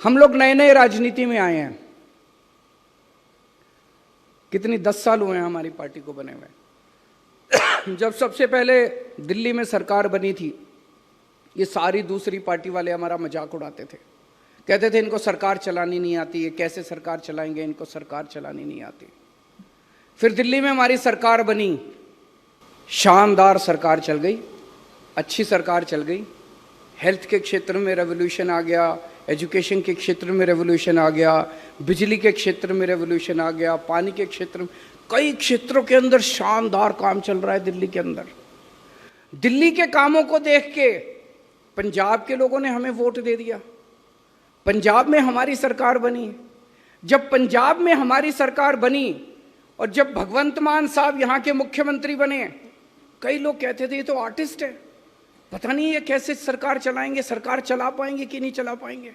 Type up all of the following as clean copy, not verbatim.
हम लोग नए नए राजनीति में आए हैं, कितनी 10 साल हुए हैं हमारी पार्टी को बने हुए। जब सबसे पहले दिल्ली में सरकार बनी थी, ये सारी दूसरी पार्टी वाले हमारा मजाक उड़ाते थे, कहते थे इनको सरकार चलानी नहीं आती, ये कैसे सरकार चलाएंगे, इनको सरकार चलानी नहीं आती। फिर दिल्ली में हमारी सरकार बनी, शानदार सरकार चल गई, अच्छी सरकार चल गई। हेल्थ के क्षेत्र में रेवोल्यूशन आ गया, एजुकेशन के क्षेत्र में रेवोल्यूशन आ गया, बिजली के क्षेत्र में रेवोल्यूशन आ गया, पानी के क्षेत्र में, कई क्षेत्रों के अंदर शानदार काम चल रहा है दिल्ली के अंदर। दिल्ली के कामों को देख के पंजाब के लोगों ने हमें वोट दे दिया, पंजाब में हमारी सरकार बनी। जब पंजाब में हमारी सरकार बनी और जब भगवंत मान साहब यहाँ के मुख्यमंत्री बने, कई लोग कहते थे ये तो आर्टिस्ट है, पता नहीं ये कैसे सरकार चलाएंगे, सरकार चला पाएंगे कि नहीं चला पाएंगे।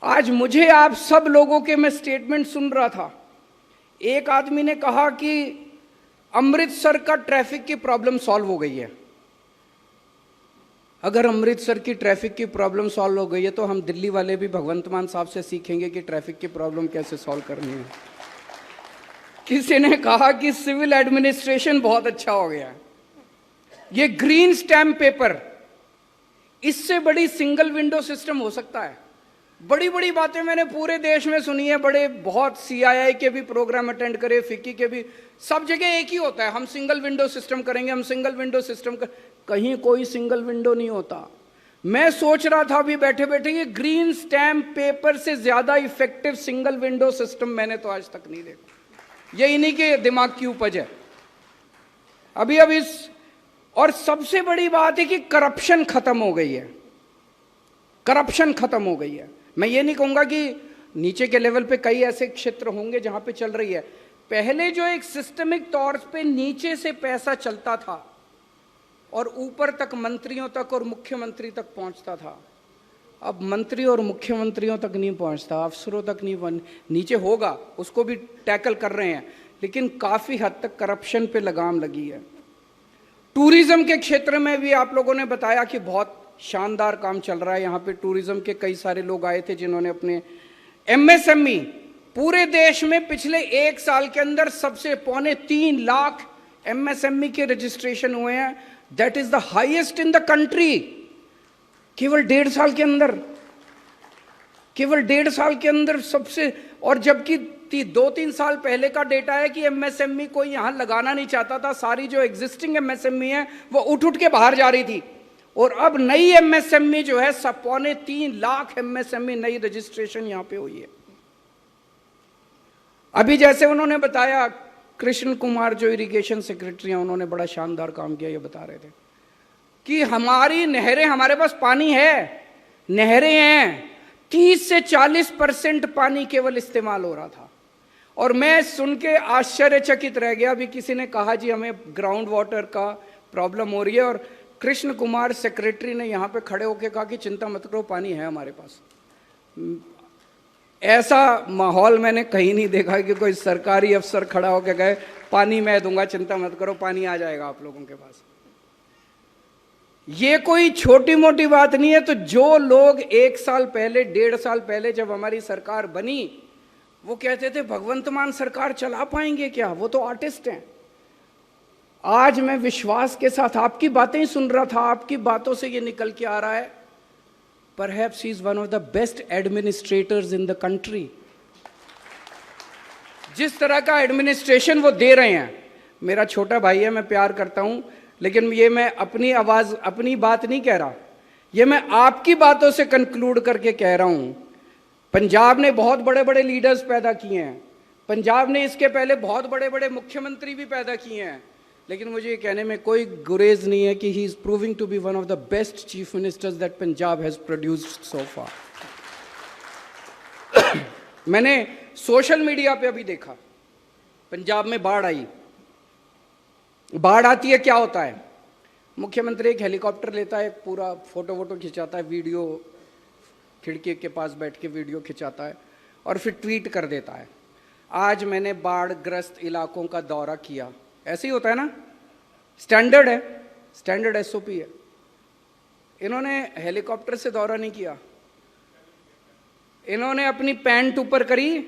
आज मुझे आप सब लोगों के मैं स्टेटमेंट सुन रहा था, एक आदमी ने कहा कि अमृतसर का ट्रैफिक की प्रॉब्लम सॉल्व हो गई है। अगर अमृतसर की ट्रैफिक की प्रॉब्लम सॉल्व हो गई है तो हम दिल्ली वाले भी भगवंत मान साहब से सीखेंगे कि ट्रैफिक की प्रॉब्लम कैसे सॉल्व करनी है। किसी ने कहा कि सिविल एडमिनिस्ट्रेशन बहुत अच्छा हो गया, ये ग्रीन स्टैम्प पेपर, इससे बड़ी सिंगल विंडो सिस्टम हो सकता है। बड़ी बड़ी बातें मैंने पूरे देश में सुनी है, बड़े बहुत CII के भी प्रोग्राम अटेंड करे, फिक्की के भी, सब जगह एक ही होता है, हम सिंगल विंडो सिस्टम करेंगे, हम सिंगल विंडो सिस्टम कर, कहीं कोई सिंगल विंडो नहीं होता। मैं सोच रहा था अभी बैठे बैठे ये ग्रीन स्टैम्प पेपर से ज्यादा इफेक्टिव सिंगल विंडो सिस्टम मैंने तो आज तक नहीं देखा। ये इन्हीं के दिमाग की उपज है। अभी इस, और सबसे बड़ी बात है कि करप्शन खत्म हो गई है, करप्शन खत्म हो गई है। मैं ये नहीं कहूंगा कि नीचे के लेवल पे कई ऐसे क्षेत्र होंगे जहां पे चल रही है। पहले जो एक सिस्टमिक तौर पे नीचे से पैसा चलता था और ऊपर तक मंत्रियों तक और मुख्यमंत्री तक पहुंचता था, अब मंत्री और मुख्यमंत्रियों तक नहीं पहुंचता, अफसरों तक नहीं, नीचे होगा, उसको भी टैकल कर रहे हैं, लेकिन काफी हद तक करप्शन पे लगाम लगी है। टूरिज्म के क्षेत्र में भी आप लोगों ने बताया कि बहुत शानदार काम चल रहा है। यहाँ पे टूरिज्म के कई सारे लोग आए थे जिन्होंने अपने MSME, पूरे देश में पिछले 1 साल के अंदर सबसे 3.25 लाख MSME के रजिस्ट्रेशन हुए हैं। That is the highest in the country. केवल 1.5 साल के अंदर, केवल 1.5 साल के अंदर सबसे, और जबकि 2-3 साल पहले का डेटा है कि MSME कोई यहाँ लगाना नहीं चाहता था, सारी जो एग्जिस्टिंग MSME है वो उठ के बाहर जा रही थी, और अब नई MSME जो है 3.25 लाख MSME नई रजिस्ट्रेशन यहाँ पे हुई है। अभी जैसे उन्होंने बताया, कृष्ण कुमार जो इरिगेशन सेक्रेटरी हैं, उन्होंने बड़ा शानदार काम किया। ये बता रहे थे कि हमारी नहरें, हमारे पास पानी है, नहरें हैं, 30 से 40% पानी केवल इस्तेमाल हो रहा था। और मैं सुन के आश्चर्यचकित रह गया। अभी किसी ने कहा जी हमें ग्राउंड वाटर का प्रॉब्लम हो रही है, और कृष्ण कुमार सेक्रेटरी ने यहाँ पे खड़े होकर कहा कि चिंता मत करो, पानी है हमारे पास। ऐसा माहौल मैंने कहीं नहीं देखा कि कोई सरकारी अफसर खड़ा होकर कहे पानी मैं दूंगा, चिंता मत करो, पानी आ जाएगा आप लोगों के पास। ये कोई छोटी मोटी बात नहीं है। तो जो लोग 1 साल पहले, 1.5 साल पहले जब हमारी सरकार बनी, वो कहते थे भगवंत मान सरकार चला पाएंगे क्या, वो तो आर्टिस्ट हैं। आज मैं विश्वास के साथ आपकी बातें ही सुन रहा था, आपकी बातों से ये निकल के आ रहा है, perhaps he is one of the best administrators in the country. जिस तरह का एडमिनिस्ट्रेशन वो दे रहे हैं, मेरा छोटा भाई है, मैं प्यार करता हूं, लेकिन ये मैं अपनी आवाज, अपनी बात नहीं कह रहा, ये मैं आपकी बातों से कंक्लूड करके कह रहा हूं। पंजाब ने बहुत बड़े बड़े लीडर्स पैदा किए हैं, पंजाब ने इसके पहले बहुत बड़े बड़े मुख्यमंत्री भी पैदा किए हैं, लेकिन मुझे ये कहने में कोई गुरेज नहीं है कि he is proving to be one of the best chief ministers that Punjab has produced so far. मैंने सोशल मीडिया पे अभी देखा, पंजाब में बाढ़ आई, बाढ़ आती है, क्या होता है, मुख्यमंत्री एक हेलीकॉप्टर लेता है, पूरा फोटो वोटो खिंचाता है, वीडियो, खिड़की के पास बैठ के वीडियो खिंचाता है और फिर ट्वीट कर देता है, आज मैंने बाढ़ ग्रस्त इलाकों का दौरा किया। ऐसे ही होता है ना, स्टैंडर्ड है, स्टैंडर्ड SOP है। इन्होंने हेलीकॉप्टर से दौरा नहीं किया, इन्होंने अपनी पैंट ऊपर करी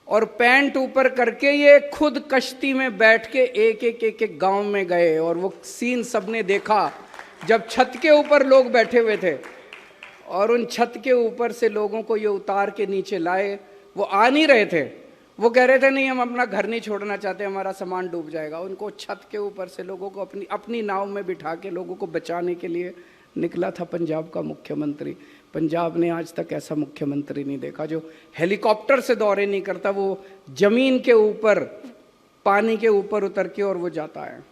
और पैंट ऊपर करके ये खुद कश्ती में बैठ के एक गांव में गए, और वो सीन सबने देखा जब छत के ऊपर लोग बैठे हुए थे और उन छत के ऊपर से लोगों को ये उतार के नीचे लाए। वो आ नहीं रहे थे, वो कह रहे थे नहीं हम अपना घर नहीं छोड़ना चाहते, हमारा सामान डूब जाएगा। उनको छत के ऊपर से लोगों को अपनी नाव में बिठा के लोगों को बचाने के लिए निकला था पंजाब का मुख्यमंत्री। पंजाब ने आज तक ऐसा मुख्यमंत्री नहीं देखा जो हेलीकॉप्टर से दौरे नहीं करता, वो जमीन के ऊपर पानी के ऊपर उतर के और वो जाता है।